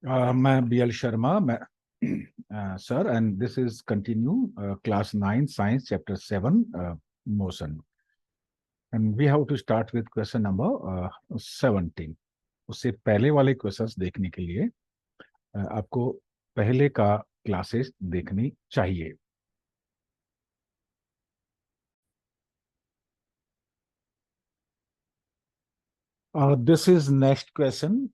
मैं BL शर्मा, मैं sir, and this is continue class 9 science chapter 7 motion, and we have to start with question number 17. उससे पहले वाले questions देखने के लिए आपको पहले का क्लासेस देखनी चाहिए. This is next question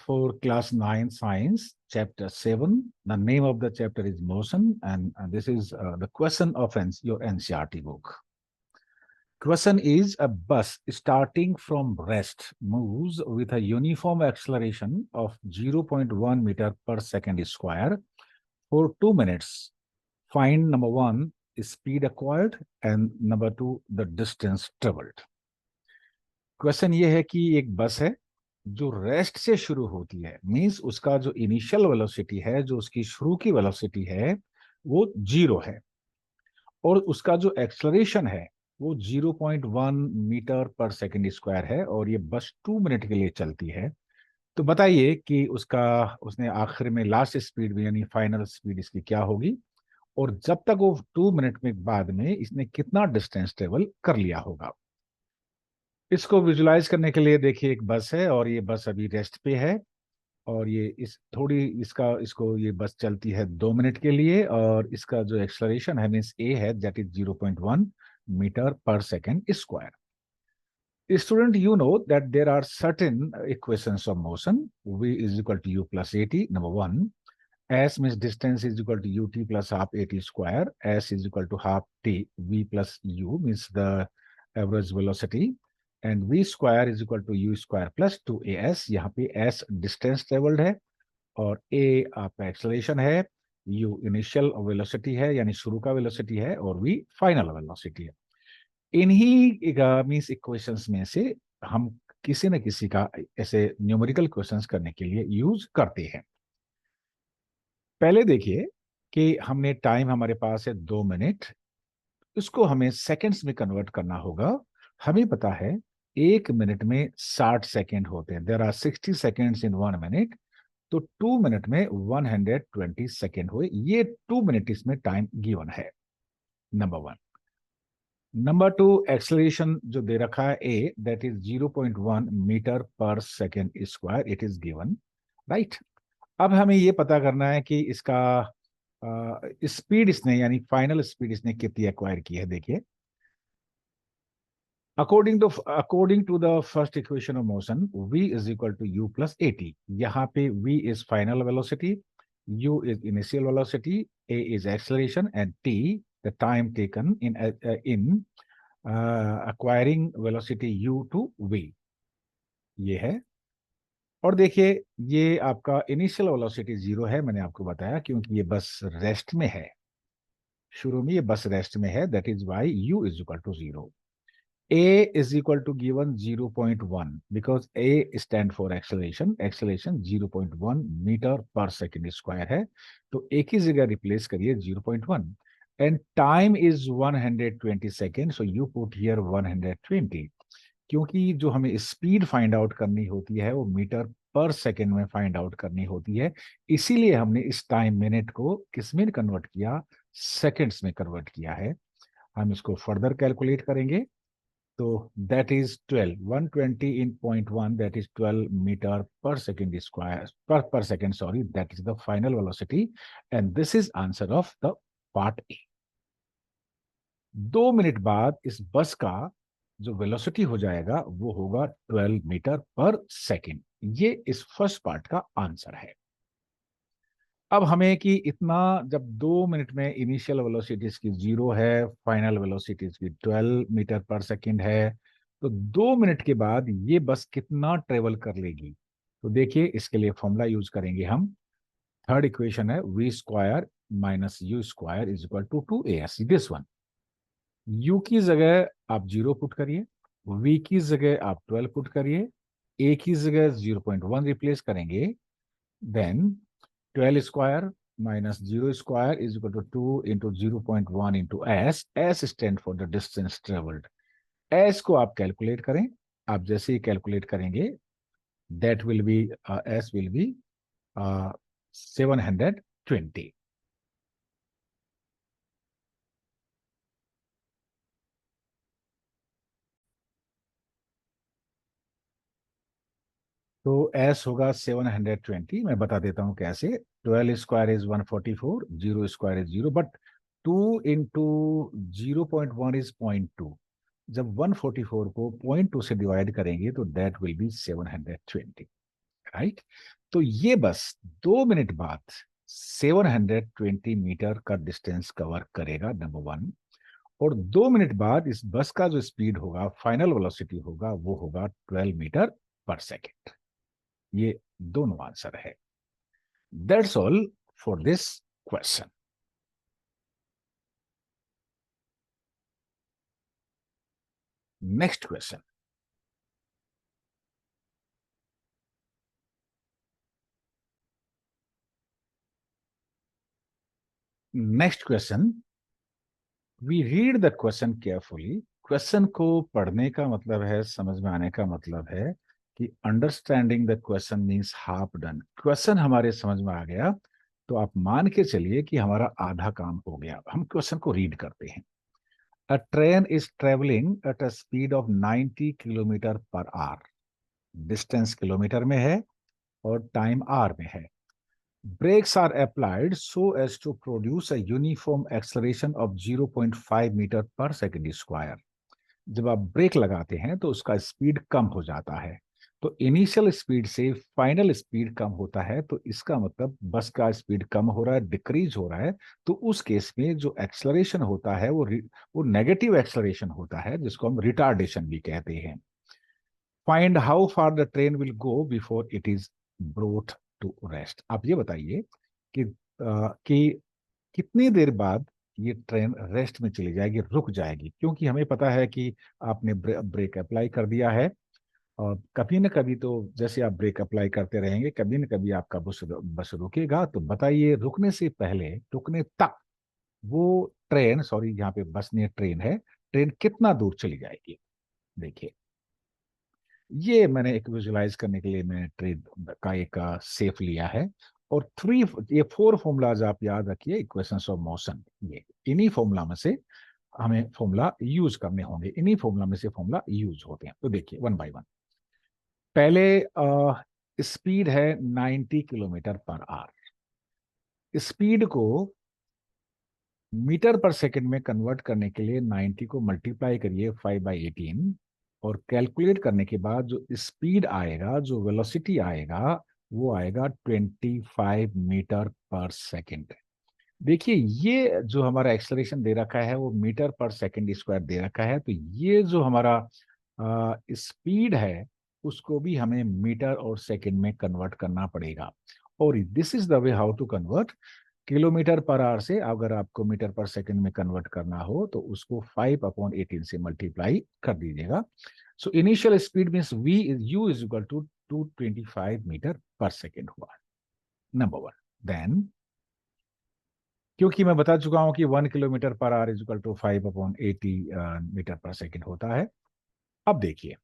for class 9 science chapter 7. The name of the chapter is motion, and this is the question of your NCERT book. Question is, a bus starting from rest moves with a uniform acceleration of 0.1 meter per second square for 2 minutes. Find number 1 speed acquired and number 2 the distance traveled. Question ये है कि एक बस है जो rest से शुरू होती है, मींस उसका जो इनिशियल वेलोसिटी है, जो उसकी शुरू की वेलोसिटी है, वो 0 है, और उसका जो एक्सलरेशन है वो 0.1 मीटर पर सेकंड स्क्वायर है, और ये बस 2 मिनट के लिए चलती है. तो बताइए कि उसने आखिर में लास्ट स्पीड में यानी फाइनल स्पीड इसकी क्या होगी, और जब तक वो 2 मिनट में बाद में इसने कितना डिस्टेंस ट्रेवल कर लिया होगा. इसको विजुलाइज करने के लिए देखिए, एक बस है और ये बस अभी रेस्ट पे है, और ये इस थोड़ी इसको ये बस चलती है 2 मिनट के लिए, और इसका जो एक्सलरेशन है मीन्स ए है, that is 0.1 metre per second square. Student, you know that there are certain equations of motion. V is equal to u plus at, number one. S means distance is equal to ut plus half at square. S is equal to half t. V plus u means the average velocity. And v square is equal to u square plus 2as. यहाँ पे s distance traveled है, और a आपका acceleration है, u initial velocity है यानी शुरू का velocity है, और v final velocity है. इन्हीं मीन्स इक्वेशंस में से हम किसी न किसी का ऐसे न्यूमेरिकल क्वेश्चंस करने के लिए यूज करते हैं. पहले देखिए कि हमने टाइम हमारे पास है 2 मिनट, इसको हमें सेकंड्स में कन्वर्ट करना होगा. हमें पता है 1 मिनट में 60 सेकंड होते हैं, there are 60 seconds in 1 minute, तो 2 मिनट में 120 सेकंड हुए. ये 2 मिनट इसमें टाइम गिवन है, नंबर 1. नंबर 2, एक्सेलरेशन जो दे रखा है ए, that is 0.1 metre per second square, it is given, right. अब हमें ये पता करना है कि इसका स्पीड इसने यानी फाइनल स्पीड इसने कितनी एक्वायर की है. देखिए, according to the first equation of motion, v is equal to u plus at. यहाँ पे v is final velocity, u is initial velocity, a is acceleration, and t the time taken in acquiring velocity u to v, ये है. और देखिए, ये आपका initial velocity 0 है, मैंने आपको बताया, क्योंकि ये बस रेस्ट में है. शुरू में ये बस रेस्ट में है, that is why u is equal to 0. a is equal to given 0.1 because a stand for acceleration 0.1 metre per second square है, तो एक ही जगह रिप्लेस करिए 0.1, and time is 120 second, so you put here 120, क्योंकि जो हमें स्पीड फाइंड आउट करनी होती है वो मीटर पर सेकेंड में फाइंड आउट करनी होती है, इसीलिए हमने इस टाइम मिनट को किस में कन्वर्ट किया, सेकेंड्स में कन्वर्ट किया है. हम इसको फर्दर कैलकुलेट करेंगे, तो that is 12, 120 in 0.1, that is 12 metre per second square per second, sorry, that is the final velocity, and this is answer of the part A. 2 minute बाद इस बस का जो वेलोसिटी हो जाएगा वो होगा 12 मीटर पर सेकेंड. ये इस फर्स्ट पार्ट का आंसर है. अब हमें कि इतना, जब 2 मिनट में इनिशियल वेलोसिटीज की 0 है, फाइनल वेलोसिटीज की 12 मीटर पर सेकेंड है, तो 2 मिनट के बाद ये बस कितना ट्रेवल कर लेगी. तो देखिए, इसके लिए फॉर्मूला यूज करेंगे हम. थर्ड इक्वेशन है v square minus u square is equal to 2as, this one. u की जगह आप 0 पुट करिए, v की जगह आप 12 पुट करिए, a की जगह 0.1 रिप्लेस करेंगे, then 12 square minus 0 square is equal to 2 into 0.1 into s. S stand for the distance traveled. S को आप कैलकुलेट करें. आप जैसे ही कैलकुलेट करेंगे, that will be s will be 720। तो एस होगा 720। मैं बता देता हूँ कैसे। 12 square is 144, 0 square is 0, but 2 into 0.1 is 0.2। जब 144 को 0.2 से डिवाइड करेंगे तो दैट विल बी 720, राइट। तो ये बस 2 मिनट बाद 720 मीटर का डिस्टेंस कवर करेगा, नंबर वन। और 2 मिनट बाद इस बस का जो स्पीड होगा, फाइनल वेलोसिटी होगा, वो होगा 12 मीटर पर सेकेंड। ये दोनों आंसर है। That's all for this question. Next question. Next question, we read the question carefully. Question को पढ़ने का मतलब है, समझ में आने का मतलब है कि understanding the question means half done. Question हमारे समझ में आ गया तो आप मान के चलिए कि हमारा आधा काम हो गया। हम क्वेश्चन को रीड करते हैं। अ train is travelling at a speed of 90 kilometre per our. Distance kilometre में है और टाइम आर में है। Brakes are applied so as to produce a uniform acceleration of 0.5 metre per second square. जब आप ब्रेक लगाते हैं तो उसका स्पीड कम हो जाता है। तो इनिशियल स्पीड से फाइनल स्पीड कम होता है, तो इसका मतलब बस का स्पीड कम हो रहा है, डिक्रीज हो रहा है। तो उस केस में जो एक्सलरेशन होता है वो नेगेटिव एक्सलरेशन होता है, जिसको हम रिटार्डेशन भी कहते हैं। Find how far the train will go before it is brought to rest. आप ये बताइए कि कितनी देर बाद ये ट्रेन रेस्ट में चली जाएगी, रुक जाएगी। क्योंकि हमें पता है कि आपने ब्रेक अप्लाई कर दिया है, और कभी न कभी तो जैसे आप ब्रेक अप्लाई करते रहेंगे, कभी न कभी आपका बस बस रुकेगा। तो बताइए, रुकने से पहले, रुकने तक वो ट्रेन, सॉरी यहाँ पे बस नहीं ट्रेन है, ट्रेन कितना दूर चली जाएगी। देखिए, ये मैंने एक विजुलाइज करने के लिए मैंने ट्रेन का एक सेफ लिया है। और ये 4 फॉर्मूलाज आप याद रखिए, इक्वेशंस ऑफ मोशन। ये इन्हीं फॉर्मूला में से हमें फॉर्मूला यूज करने होंगे, इन्हीं फॉर्मूला में से फॉर्मूला यूज होते हैं। तो देखिए, वन बाय वन। पहले स्पीड है 90 किलोमीटर पर आवर। स्पीड को मीटर पर सेकंड में कन्वर्ट करने के लिए 90 को मल्टीप्लाई करिए 5/18, और कैलकुलेट करने के बाद जो स्पीड आएगा, जो वेलोसिटी आएगा, वो आएगा 25 मीटर पर सेकंड। देखिए, ये जो हमारा एक्सलेरेशन दे रखा है वो मीटर पर सेकंड स्क्वायर दे रखा है। तो ये जो हमारा स्पीड है, उसको भी हमें मीटर और सेकंड में कन्वर्ट करना पड़ेगा। और this is the way how to convert. Kilometre per hour से अगर आपको मीटर पर सेकंड में कन्वर्ट करना हो तो उसको 5/18 से मल्टीप्लाई कर दीजिएगा। So initial speed means v is u is equal to 225 metre per second हुआ, नंबर वन। देन, क्योंकि मैं बता चुका हूं कि 1 kilometre per hour is equal to 5/80 metre per second होता है। अब देखिए,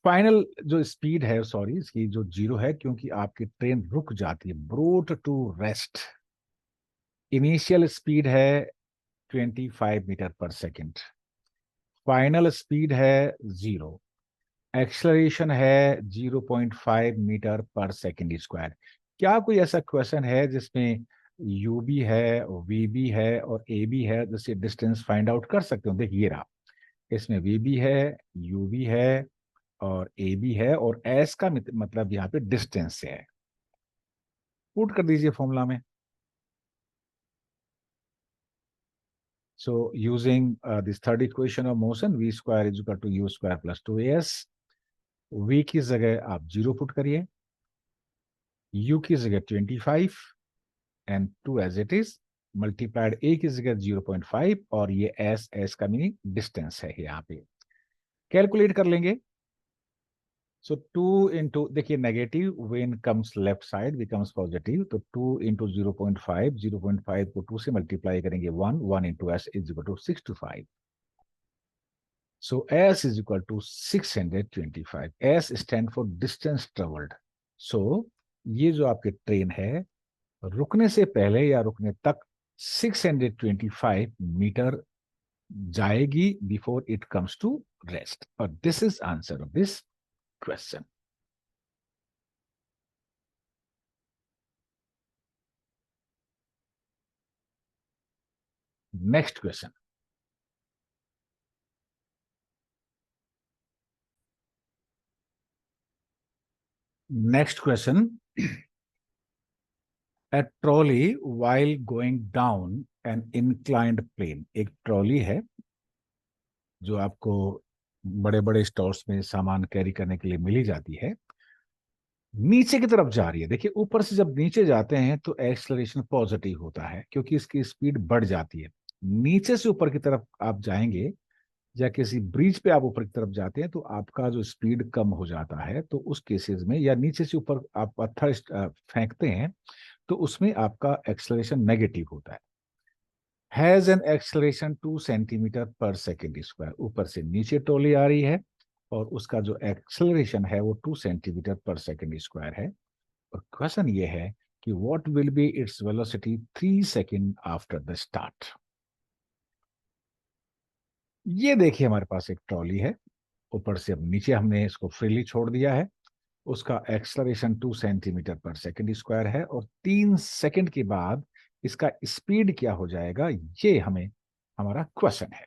फाइनल जो स्पीड है, सॉरी, इसकी जो जीरो है, क्योंकि आपकी ट्रेन रुक जाती है, brought to rest. Initial speed है 25 metre per second, final speed है 0, एक्सलरेशन है 0.5 मीटर पर सेकंड स्क्वायर। क्या कोई ऐसा क्वेश्चन है जिसमें यू भी है, वी भी है और ए भी है, जिससे डिस्टेंस फाइंड आउट कर सकते हो? देखिए, ये रहा। इसमें वी भी है, यू भी है और ए भी है, और एस का मतलब यहाँ पे डिस्टेंस से है। पुट कर दीजिए फॉर्मूला में। So using this third equation of motion, v square is equal to u square plus 2as। v की जगह आप 0 पुट करिए, u की जगह 25 and 2 as it is, multiplied a की जगह 0.5, और ये s का मीनिंग डिस्टेंस है यहाँ पे। कैलकुलेट कर लेंगे। सो 2 इंटू, देखिए, negative when comes left side becomes positive, तो 2 इंटू 0.5, 0.5 को 2 से मल्टीप्लाई करेंगे 1, 1 into s is equal to 6 to 5। So S is equal to 625. S stand for distance traveled. So ये जो आपकी ट्रेन है रुकने से पहले या रुकने तक 625 मीटर जाएगी before it comes to rest, और this is answer of this question. Next question. Next question. A trolley while going down an inclined plane, एक ट्रॉली है जो आपको बड़े बड़े स्टोर्स में सामान कैरी करने के लिए मिली जाती है, नीचे की तरफ जा रही है। देखिए ऊपर से जब नीचे जाते हैं तो एक्सलरेशन पॉजिटिव होता है क्योंकि इसकी स्पीड बढ़ जाती है। नीचे से ऊपर की तरफ आप जाएंगे या किसी ब्रिज पे आप ऊपर की तरफ जाते हैं तो आपका जो स्पीड कम हो जाता है, तो उस केसेस में, या नीचे से ऊपर आप पत्थर फेंकते हैं तो उसमें आपका एक्सलरेशन नेगेटिव होता है। Has an acceleration 2 centimetre per second square, ऊपर से नीचे ट्रॉली आ रही है और उसका जो एक्सलरेशन है वो 2 सेंटीमीटर पर सेकेंड स्क्वायर है। और क्वेश्चन ये है कि what will B its velocity 3 second after the start. ये देखिए हमारे पास एक ट्रॉली है, ऊपर से अब नीचे हमने इसको फ्रीली छोड़ दिया है, उसका acceleration 2 centimetre per second square है, और 3 सेकेंड के बाद इसका स्पीड क्या हो जाएगा, ये हमें हमारा क्वेश्चन है।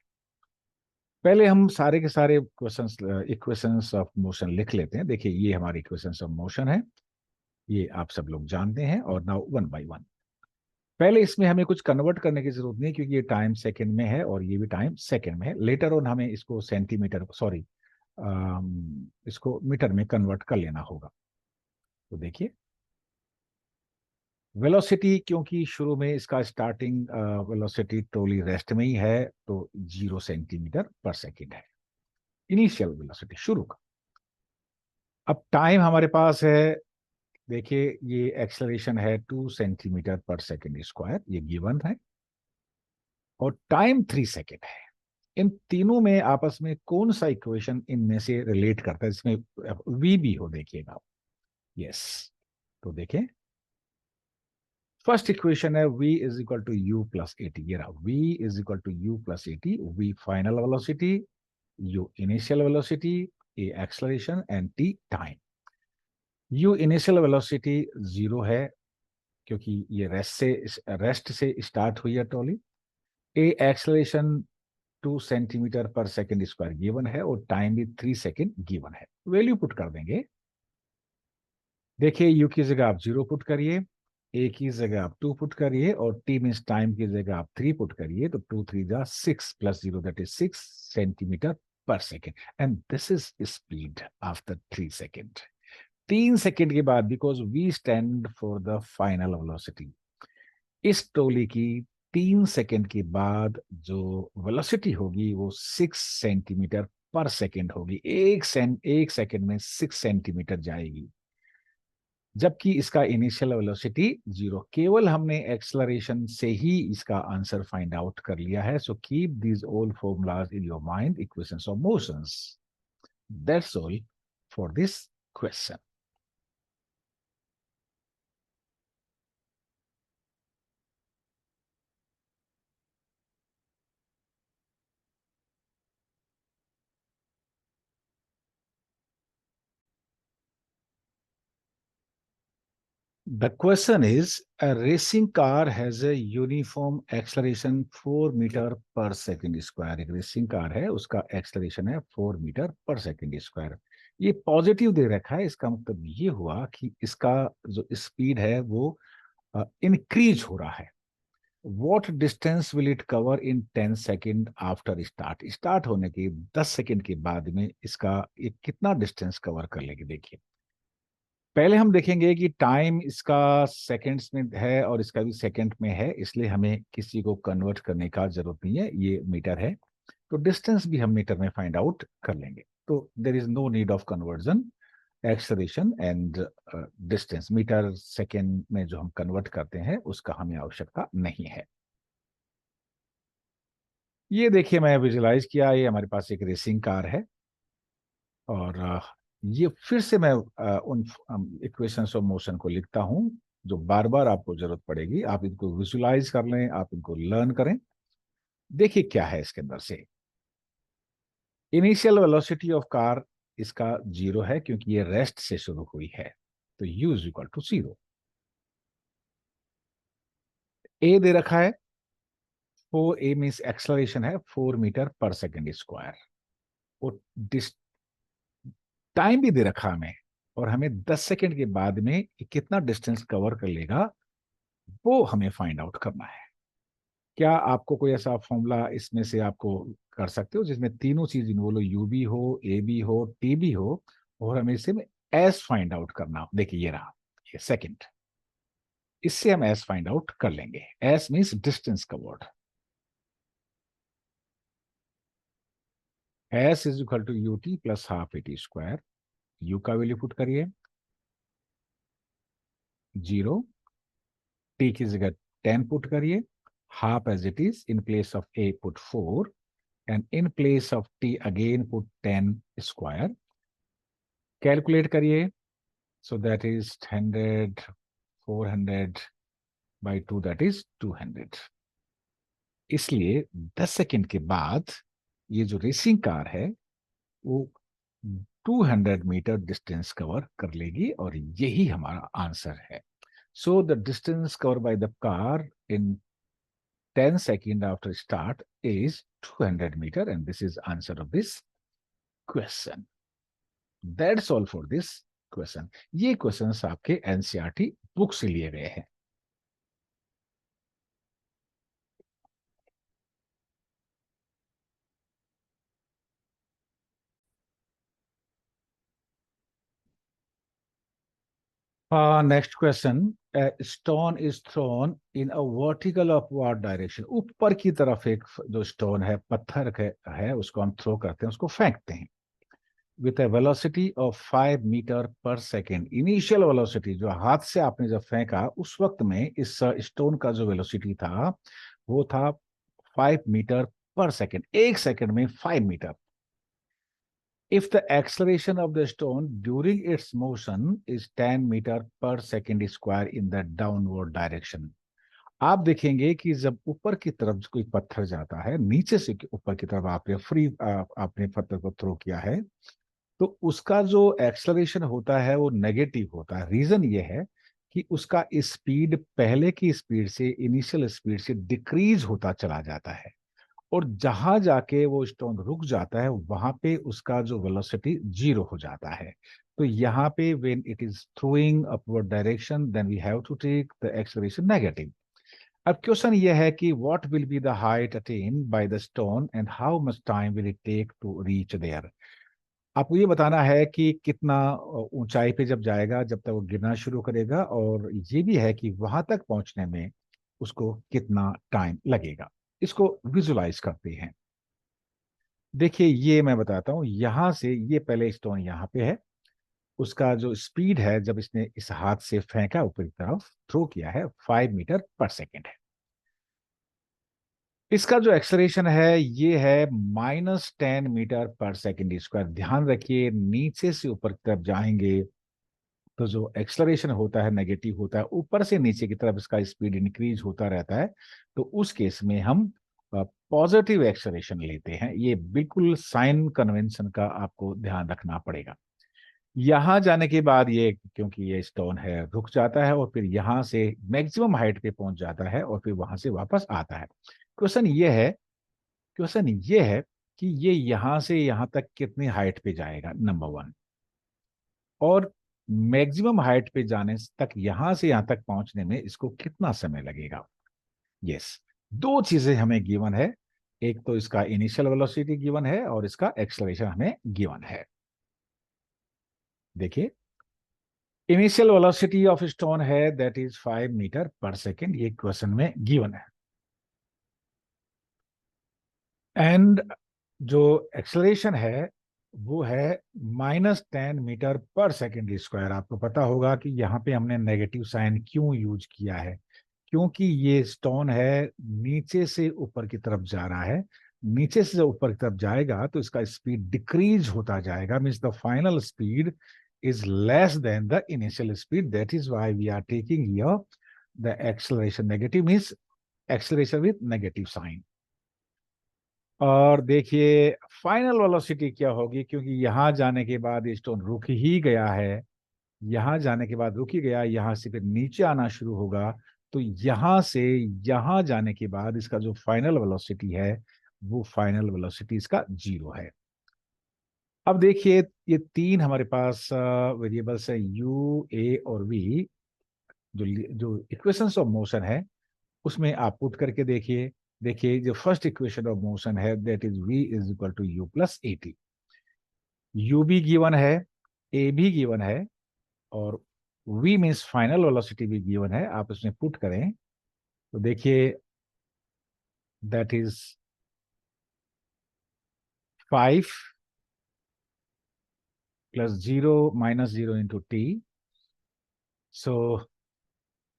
पहले हम सारे के सारे क्वेश्चंस, इक्वेशंस ऑफ मोशन लिख लेते हैं। देखिए ये हमारी इक्वेशंस ऑफ मोशन है, ये आप सब लोग जानते हैं। और नाउ वन बाय वन, पहले इसमें हमें कुछ कन्वर्ट करने की जरूरत नहीं क्योंकि ये टाइम सेकंड में है और ये भी टाइम सेकंड में है। लेटर ऑन हमें इसको सेंटीमीटर, सॉरी, इसको मीटर में कन्वर्ट कर लेना होगा। तो देखिए वेलोसिटी, क्योंकि शुरू में इसका स्टार्टिंग वेलोसिटी ट्रॉली रेस्ट में ही है तो 0 सेंटीमीटर पर सेकेंड है इनिशियल वेलोसिटी शुरू का। अब टाइम हमारे पास है, देखिए ये एक्सेलरेशन है 2 सेंटीमीटर पर सेकेंड स्क्वायर, ये गिवन है, और टाइम 3 सेकेंड है। इन तीनों में आपस में कौन सा इक्वेशन इनमें से रिलेट करता है, इसमें वी भी हो, देखिएगा। यस, तो देखें फर्स्ट इक्वेशन है v is equal to u plus a t. ये रहा v is equal to u plus a t. v final velocity, u initial velocity, a acceleration and t time. u initial velocity 0 है क्योंकि ये rest से start हुई है trolley. a acceleration 2 centimetre per second square given है और time भी 3 second given है। वैल्यू पुट कर देंगे। देखिए यू की जगह आप 0 पुट करिए, ए की जगह आप 2 पुट करिए, और टी मीन्स टाइम की जगह आप 3 पुट करिए, तो 2 3 जा 6 plus 0 that is 6 centimetre per second, and this is speed after 3 second. 3 second के बाद, because we stand for the final velocity, इस टोली की 3 सेकेंड के बाद जो वेलोसिटी होगी वो 6 सेंटीमीटर पर सेकेंड होगी। एक सेकेंड में 6 सेंटीमीटर जाएगी, जबकि इसका इनिशियल वेलोसिटी 0। केवल हमने एक्सलरेशन से ही इसका आंसर फाइंड आउट कर लिया है। So keep these all formulas in your mind, equations of motions. That's all for this question. The question is, a racing car has a uniform acceleration 4 metre per second square. एक racing car है, उसका acceleration है 4 metre per second square. ये positive दे रखा है, इसका मतलब ये हुआ कि इसका जो स्पीड है वो इंक्रीज हो रहा है। What distance will it cover in 10 second after start. Start होने के 10 सेकेंड के बाद में इसका ये कितना डिस्टेंस कवर कर लेगी। देखिए पहले हम देखेंगे कि टाइम इसका सेकंड्स में है और इसका भी सेकंड में है, इसलिए हमें किसी को कन्वर्ट करने का जरूरत नहीं है, ये मीटर है तो डिस्टेंस भी हम मीटर में फाइंड आउट कर लेंगे। तो there is no need of conversion, acceleration and distance metre second में जो हम कन्वर्ट करते हैं उसका हमें आवश्यकता नहीं है। ये देखिए मैं विजुलाइज किया, ये हमारे पास एक रेसिंग कार है और ये फिर से मैं उन इक्वेशंस ऑफ मोशन को लिखता हूं जो बार बार आपको जरूरत पड़ेगी, आप इनको विजुलाइज कर लें, आप इनको लर्न करें। देखिए क्या है इसके अंदर से। इनिशियल वेलोसिटी ऑफ कार इसका 0 है क्योंकि ये रेस्ट से शुरू हुई है, तो u इज इक्वल टू 0। ए दे रखा है, 4a मीन्स एक्सलरेशन है 4 मीटर पर सेकेंड स्क्वायर, और टाइम भी दे रखा हमें, और हमें 10 सेकेंड के बाद में ये कितना डिस्टेंस कवर कर लेगा वो हमें फाइंड आउट करना है। क्या आपको कोई ऐसा फॉर्मूला इसमें से आपको कर सकते हो जिसमें तीनों चीज इन्वॉल्व हो, यू भी हो, ए भी हो, टी भी हो, और हमें इसे एस फाइंड आउट करना हो। देखिए ये रहा, ये सेकंड, इससे हम एस फाइंड आउट कर लेंगे। S means distance covered. S is equal to u t plus half a t square. U का वैल्यू पुट करिए 0, टी की जगह 10 पुट करिए, half as it is, in place of a put 4, and in place of t again put 10 square. Calculate करिए, so that is 100, 400 by 2, that is 200। इसलिए 10 second के बाद ये जो रेसिंग कार है वो 200 मीटर डिस्टेंस कवर कर लेगी, और यही हमारा आंसर है। So the distance cover by the car in 10 seconds after start is 200 meter, and this is answer of this question. That's all for this question. ये questions आपके एनसीईआरटी बुक से लिए गए हैं। Next question. Stone is thrown in a vertical upward direction. ऊपर की तरफ एक जो स्टोन है, पत्थर है, उसको हम थ्रो करते हैं, उसको फेंकते हैं with a velocity of 5 metre per second. Initial velocity जो हाथ से आपने जब फेंका उस वक्त में इस स्टोन का जो वेलोसिटी था वो था 5 मीटर पर सेकेंड, एक सेकेंड में 5 metre. If the acceleration of the stone during its motion is 10 metre per second square in the downward direction. आप देखेंगे कि जब ऊपर की तरफ कोई पत्थर जाता है, नीचे से ऊपर की तरफ आपने पत्थर को थ्रो किया है, तो उसका जो एक्सलरेशन होता है वो नेगेटिव होता है। रीजन ये है कि उसका स्पीड पहले की स्पीड से, इनिशियल स्पीड से डिक्रीज होता चला जाता है, और जहां जाके वो स्टोन रुक जाता है वहां पे उसका जो वेलोसिटी 0 हो जाता है। तो यहाँ पे when it is throwing upward direction then we have to take the acceleration negative. अब क्वेश्चन ये है कि what will be the height attain by the stone and how much time will it take to reach there. आपको ये बताना है कि कितना ऊंचाई पे जब जाएगा, जब तक वो गिरना शुरू करेगा, और ये भी है कि वहां तक पहुंचने में उसको कितना टाइम लगेगा। इसको विजुलाइज करते हैं। देखिए ये मैं बताता हूं, यहां से ये पहले स्टोन यहाँ पे है, उसका जो स्पीड है जब इसने इस हाथ से फेंका ऊपर की तरफ थ्रो किया है 5 मीटर पर सेकेंड है। इसका जो एक्सलेरेशन है ये है -10 मीटर पर सेकेंड स्क्वायर। ध्यान रखिए नीचे से ऊपर की तरफ जाएंगे तो जो एक्सलरेशन होता है नेगेटिव होता है, ऊपर से नीचे की तरफ इसका स्पीड इंक्रीज होता रहता है। तो उस केस में हम पॉजिटिव एक्सलरेशन लेते हैं। ये बिल्कुल साइन कन्वेंशन का आपको ध्यान रखना पड़ेगा। यहां जाने के बाद ये, क्योंकि ये स्टोन है, रुक जाता है और फिर यहां से मैक्सिमम हाइट पे पहुंच जाता है और फिर वहां से वापस आता है। क्वेश्चन ये है क्वेश्चन ये है कि ये यहां से यहां तक कितनी हाइट पे जाएगा, नंबर वन, और मैक्सिमम हाइट पे जाने तक, यहां से यहां तक पहुंचने में इसको कितना समय लगेगा। यस, दो चीजें हमें गिवन है। एक तो इसका इनिशियल वेलोसिटी गिवन है और इसका एक्सेलरेशन हमें गिवन है। देखिए इनिशियल वेलोसिटी ऑफ स्टोन है that is 5 metre per second, ये क्वेश्चन में गिवन है। एंड जो एक्सेलरेशन है वो है -10 मीटर पर सेकेंड स्क्वायर। आपको पता होगा कि यहाँ पे हमने नेगेटिव साइन क्यों यूज किया है, क्योंकि ये स्टोन है नीचे से ऊपर की तरफ जा रहा है, नीचे से जब ऊपर की तरफ जाएगा तो इसका स्पीड डिक्रीज होता जाएगा, means the final speed is less than the initial speed. That is why we are taking here the acceleration negative, means acceleration with negative sign. और देखिए फाइनल वेलोसिटी क्या होगी, क्योंकि यहां जाने के बाद ये स्टोन रुक ही गया है, यहां जाने के बाद रुक ही गया, यहां से फिर नीचे आना शुरू होगा, तो यहां से यहां जाने के बाद इसका जो फाइनल वेलोसिटी है वो फाइनल वेलोसिटी इसका 0 है। अब देखिए ये तीन हमारे पास वेरिएबल्स है यू, ए और वी, जो जो इक्वेशंस ऑफ मोशन है उसमें आप पुट करके देखिए। देखिए जो फर्स्ट इक्वेशन ऑफ मोशन है that is v is equal to u plus a t. U भी गिवन है, ए भी गिवन है, और v मीन्स फाइनल वेलोसिटी भी गिवन है। आप इसमें पुट करें तो देखिए that is 5 plus 0 minus 0 into t, so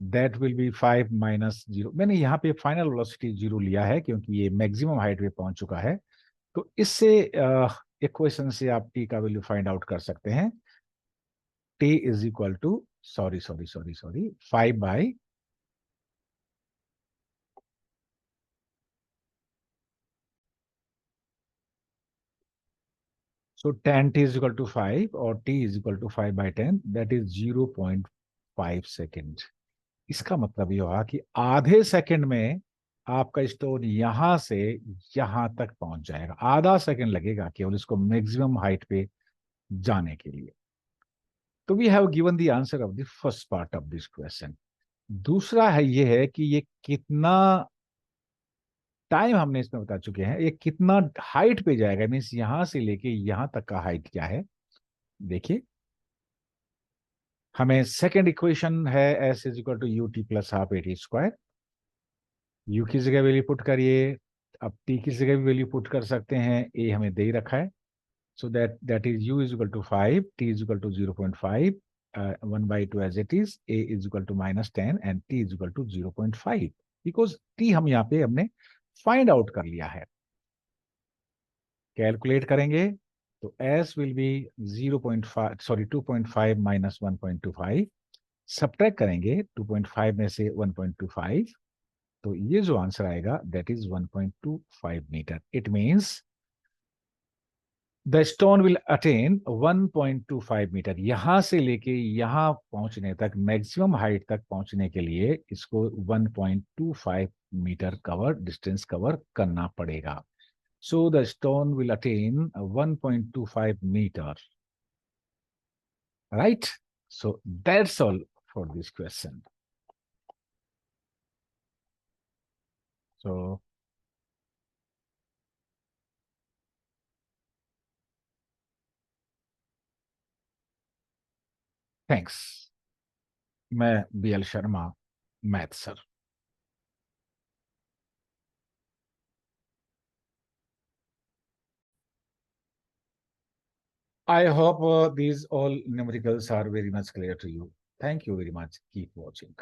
that will be 5 minus 0। मैंने यहाँ पे फाइनल वेलोसिटी 0 लिया है क्योंकि ये मैक्सिमम हाइट पे पहुंच चुका है। तो इससे इक्वेशन से आप टी का वैल्यू फाइंड आउट कर सकते हैं। T is equal to, sorry 5 by, so 10 t is equal to 5 और t is equal to 5/10, that is 0.5 second. इसका मतलब ये हुआ कि आधे सेकंड में आपका स्टोन यहां से यहां तक पहुंच जाएगा। आधा सेकंड लगेगा केवल इसको मैक्सिमम हाइट पे जाने के लिए। तो we have given the answer of the first part of this question. दूसरा है ये है कि ये कितना टाइम हमने इसमें बता चुके हैं, ये कितना हाइट पे जाएगा, मीन्स यहां से लेके यहां तक का हाइट क्या है। देखिए हमें सेकेंड इक्वेशन है s is equal to u t plus half a t square. U की जगह वैल्यू पुट करिए, अब टी की जगह भी वैल्यू पुट कर सकते हैं, ए हमें दे ही रखा है। So that is u is equal to 5, t is equal to 0.5, 1/2 as it is, a is equal to -10 and t is equal to 0.5, because t हम यहाँ पे हमने फाइंड आउट कर लिया है। कैलकुलेट करेंगे तो S will be 2.5 minus 1.25। Subtract करेंगे 2.5 में से 1.25, तो ये जो आंसर आएगा that is 1.25 metre. It means the stone will attain 1.25 metre. यहां से लेके यहां पहुंचने तक, मैक्सिमम हाइट तक पहुंचने के लिए इसको 1.25 मीटर कवर डिस्टेंस कवर करना पड़ेगा। So the stone will attain 1.25 metre, right? So that's all for this question. So thanks. मैं BL Sharma, math sir. I hope these all numericals are very much clear to you. Thank you very much. Keep watching.